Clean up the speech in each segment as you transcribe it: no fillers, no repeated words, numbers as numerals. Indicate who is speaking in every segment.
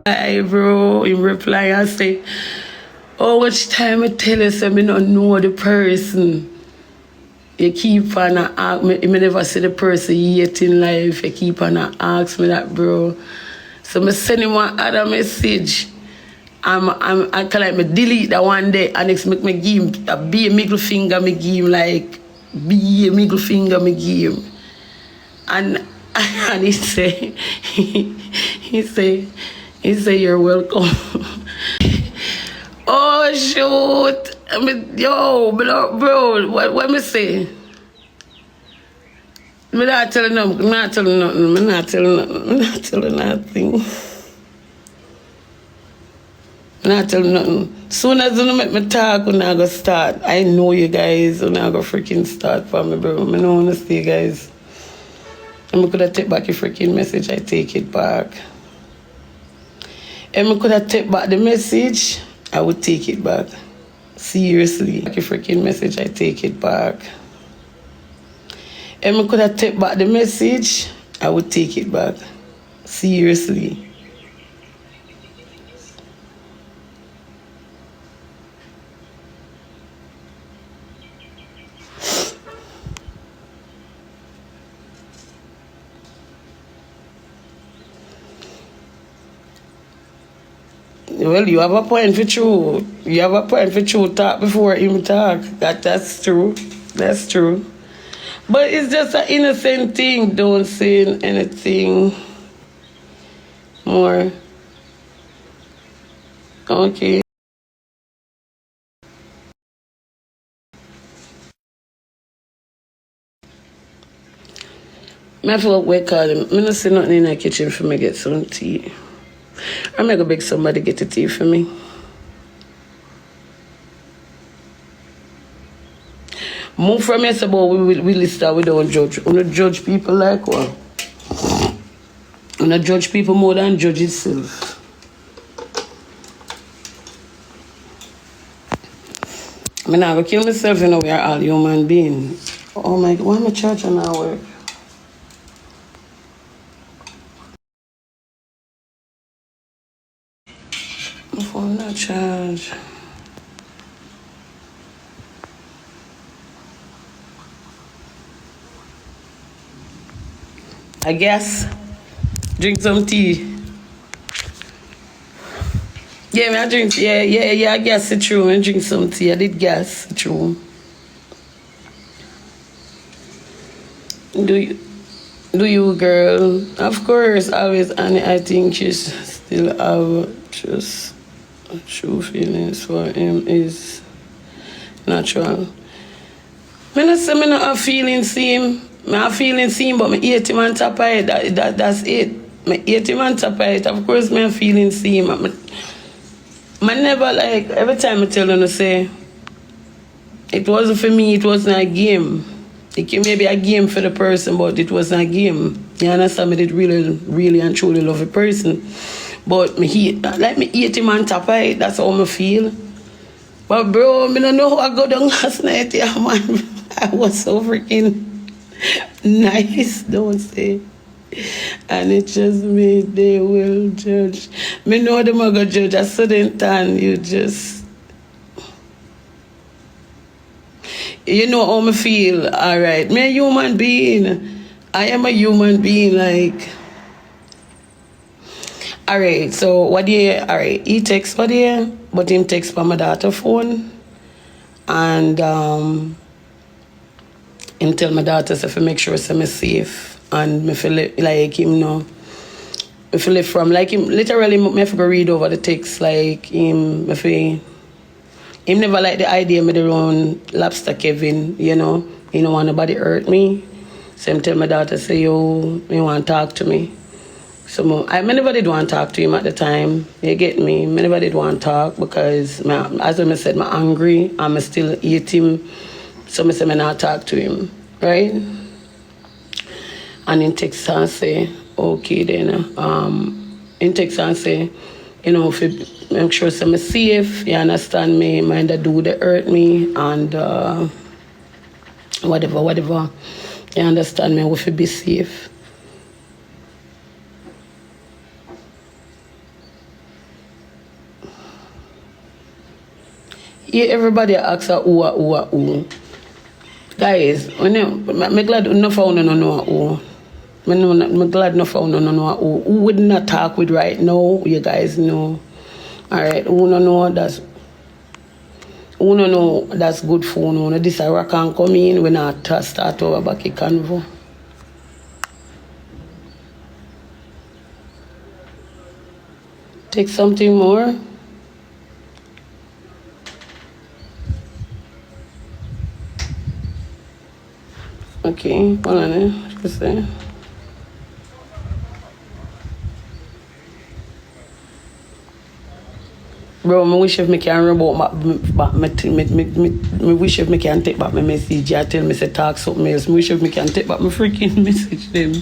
Speaker 1: I bro, in reply I say, how much time I tell you so me not know the person. You keep on ask me, me never see the person yet in life. You keep on ask me that, bro. So me send him one other message. I can like me delete that one day and next make me give him a be a middle finger me give him like be a middle finger me give him. And he say you're welcome. Oh shoot. I mean, yo, bro, what me say? Me not telling them, me not telling nothing, me not telling nothing, me not telling nothing. Not telling nothing. Soon as you make me talk, when I go start. I know you guys, when I go freaking start for me, bro. I don't want to see you guys. And I could have take back your freaking message, I take it back. And I could have take back the message, I would take it back. Seriously. Back your freaking message, I take it back. And I could have take back the message, I would take it back. Seriously. Well, you have a point for true. You have a point for true. Talk before him talk. That's true. That's true. But it's just an innocent thing. Don't say anything more. Okay. I feel like we call him. I'm not say nothing in the kitchen for me get some tea. I'm going to beg somebody get the tea for me. Move from here, but we listen, we don't judge. We don't judge people like what? We don't judge people more than judge itself. I'm not going to kill myself, you know, we are all human beings. Oh my God, why am I charging now work? My phone not charged. I guess. Drink some tea. Yeah, I drink. Yeah. I guess it's true. I drink some tea. I did guess it's true. Do you, girl? Of course, always. And I think you still have just true feelings for him is natural. I not say I not have feelings for him. I have feelings for him, but I hate him on top of it. That's it. I hate him on top of it. Of course, I have feelings for him. I never like, every time I tell them to say, it wasn't for me, it wasn't a game. It can maybe a game for the person, but it wasn't a game. You understand? I did really and truly love a person. But me hate him on top of it. That's how I feel. But bro, I don't know how I got down last night, yeah, man. I was so freaking nice, don't say. And it just made they will judge. Me know them are going to judge. A certain time, you just... You know how I feel, all right. Me a human being. I am a human being, like... All right, so what do you... All right, he texts for you, but him texts for my daughter's phone. And him tell my daughter to make sure I'm safe. And me feel like him know. I feel it from like him literally me have to read over the text like him me feel him never like the idea me the run lobster Kevin, you know. He don't want nobody hurt me. So him tell my daughter say yo, you want to talk to me. So I never did want to talk to him at the time. You get me? I never did want to talk because as I said, I'm angry and I still hate him. So I said I not talk to him. Right? And in text and say, okay then, in text and say, you know, if make sure I'm safe, you understand me, mind that do they hurt me and whatever, you understand me, if you be safe. Yeah, everybody asks her who. Guys, when I'm glad no found no who. I'm glad no found no who would not talk with right now. You guys know. Alright, who no know that's good for no. This a rock and come in when I start over back a convo. Take something more. Okay, hold on. What's that? Bro, I wish if me can reboot me wish if me can take back my message. I tell me say talk something else. Me wish if me can take back my freaking message them.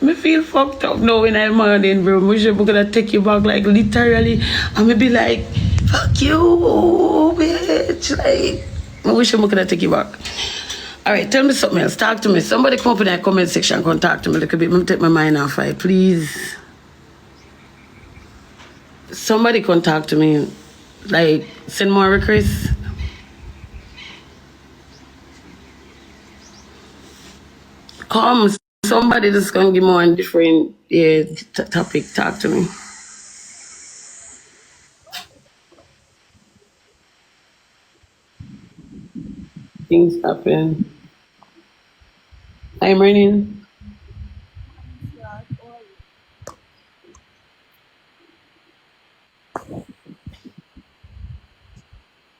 Speaker 1: Me feel fucked up now when I'm morning, bro. Me wish if I could take you back like literally. And me be like, fuck you, bitch. Like, I wish I could take you back. Alright, tell me something else. Talk to me. Somebody come up in the comment section, contact me a little bit. Let me take my mind off it, please. Somebody contact me. Like, send more requests. Come, somebody that's gonna give more different topic. Talk to me. Things happen. I'm running.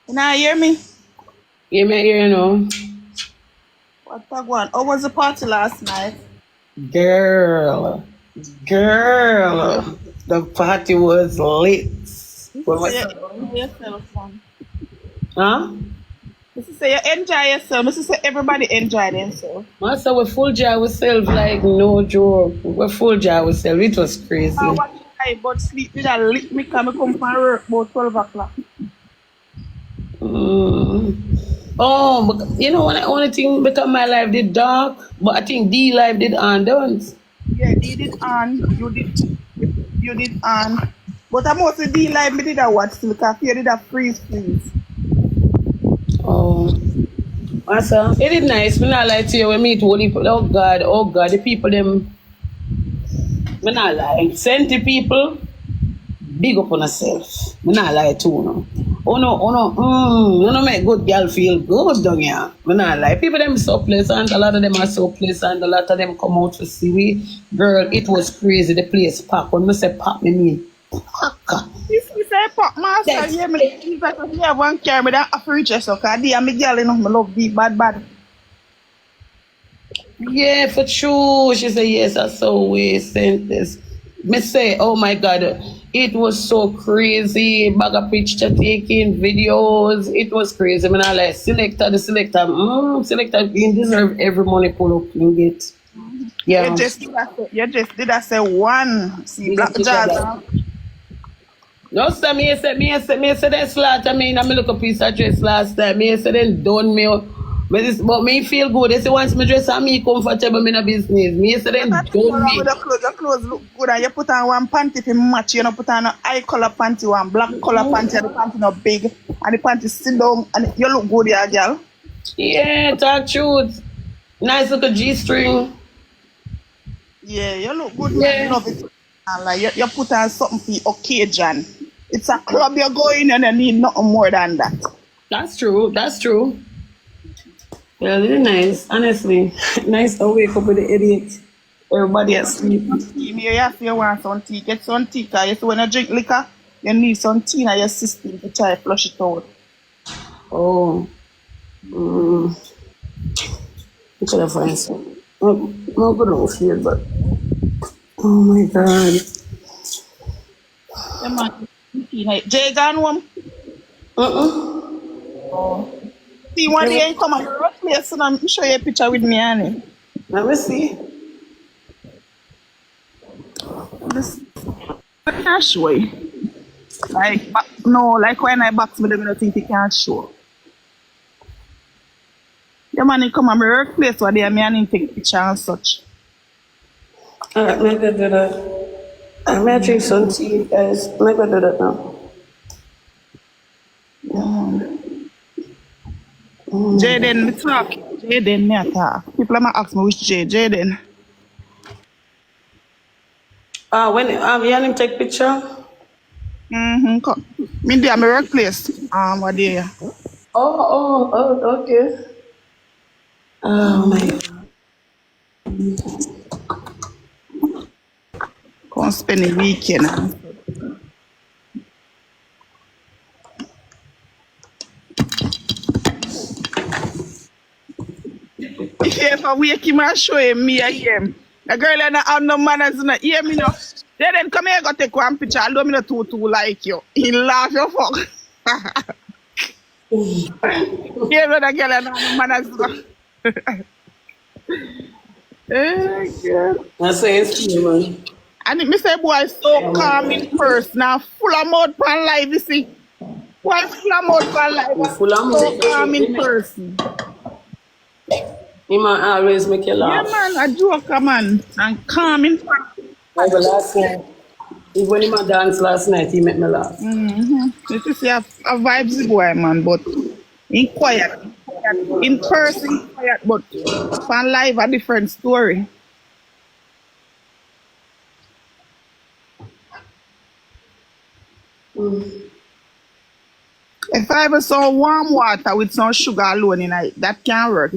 Speaker 2: Can I hear me?
Speaker 1: You may hear, you know.
Speaker 2: What's that one? How was the party last night?
Speaker 1: Girl. The party was lit.
Speaker 2: Yourself, man.
Speaker 1: Huh?
Speaker 2: Mrs. Say you enjoy yourself. Mrs. Say everybody enjoy themselves.
Speaker 1: Master, we're full jar ourselves like no joke. We're full jar ourselves. It was crazy.
Speaker 2: I watch I but sleep with a lick me come from work about 12 o'clock.
Speaker 1: Oh, but you know, when I only think because my life did dark, but I think D life did undone.
Speaker 2: Yeah, you did on. You did on. But I'm also D live me did a watch still because you did a freeze.
Speaker 1: Oh. Master, it is nice. Me not lie to you when meet holy people. Oh God, the people them. Me not lie. Send the people. Big up on herself. Me not lie to you. No. Oh no, make good girl feel good down here. Me not lie. People them so pleasant. A lot of them are so pleasant. A lot of them come out to see me. Girl, it was crazy. The place packed. When me say pack, me mean pack.
Speaker 2: You say pop master,
Speaker 1: Yes.
Speaker 2: yeah, me have one carry me that Afro so cause they are me girl, you know, me love big bad.
Speaker 1: Yeah, for sure. She said, yes, I saw we sent this. Me say, oh my God, it was so crazy. Bag of picture taking, videos. It was crazy. I mean, I like, selector, you deserve every money pull up you get. Yeah.
Speaker 2: You just did that say one. See, Black Jazz.
Speaker 1: No, sir, me say that slaughter me. I look a piece of dress last time. Me say then done me. But me feel good. They say once me dress and me comfortable in a business. Me say then done me.
Speaker 2: Your clothes look good and you put on one panty to match. You know, put on an eye color panty, one black color panty, and the panty not big, and the panty sit down, and you look good, yeah, girl.
Speaker 1: Yeah, talk truth. Nice little G-string.
Speaker 2: Yeah, you look good,
Speaker 1: Yeah.
Speaker 2: man. Love it. And like you put on something for your occasion. It's a club you're going and you need nothing more than that.
Speaker 1: That's true. Yeah, really nice. Honestly, nice to wake up with the idiot. Everybody asleep.
Speaker 2: You have to want some tea. Get some tea, because you see when you drink liquor, you need some tea in your system to try to flush it out.
Speaker 1: Oh. I could have find some. Not good enough here, but oh my God.
Speaker 2: Yeah, man. Jay gone home.
Speaker 1: Oh.
Speaker 2: See, one day you come and place, so I'm show you a picture with me, Annie.
Speaker 1: Let me see.
Speaker 2: This I can't show you. Like, no, like when I box with them, I don't think you can't show. Yeah, man, you come and workplace where they are me and take picture and such.
Speaker 1: Alright, maybe I do that. I may drink some tea, guys. Maybe I do that now.
Speaker 2: Jaden, me talk. Jaden, me a talk. People are ask me which Jaden.
Speaker 1: When you and him take picture?
Speaker 2: Mm-hmm. Me there, my workplace. What day?
Speaker 1: Okay. Oh my.
Speaker 2: Come spend the weekend. If you ever wake him and show him me I hear him. The girl and have no manners in hear me no. Then come here go take one picture. Although me not too like you. He laugh your fuck. Here go the girl and have no manners. Girl.
Speaker 1: That's what it's man.
Speaker 2: And me say boy so calm in person and full of mouth pan life, you see. Boy full of mouth pan life and
Speaker 1: Full of
Speaker 2: so
Speaker 1: money.
Speaker 2: calm in person.
Speaker 1: He man always make you
Speaker 2: Yeah
Speaker 1: laugh.
Speaker 2: man, a joker man and calm in person.
Speaker 1: Like the last night. Even when he dance last night, he make me laugh.
Speaker 2: You see a vibes boy man, but in quiet. In person quiet, but pan live a different story. If I ever saw warm water with some sugar alone in it, that can't work.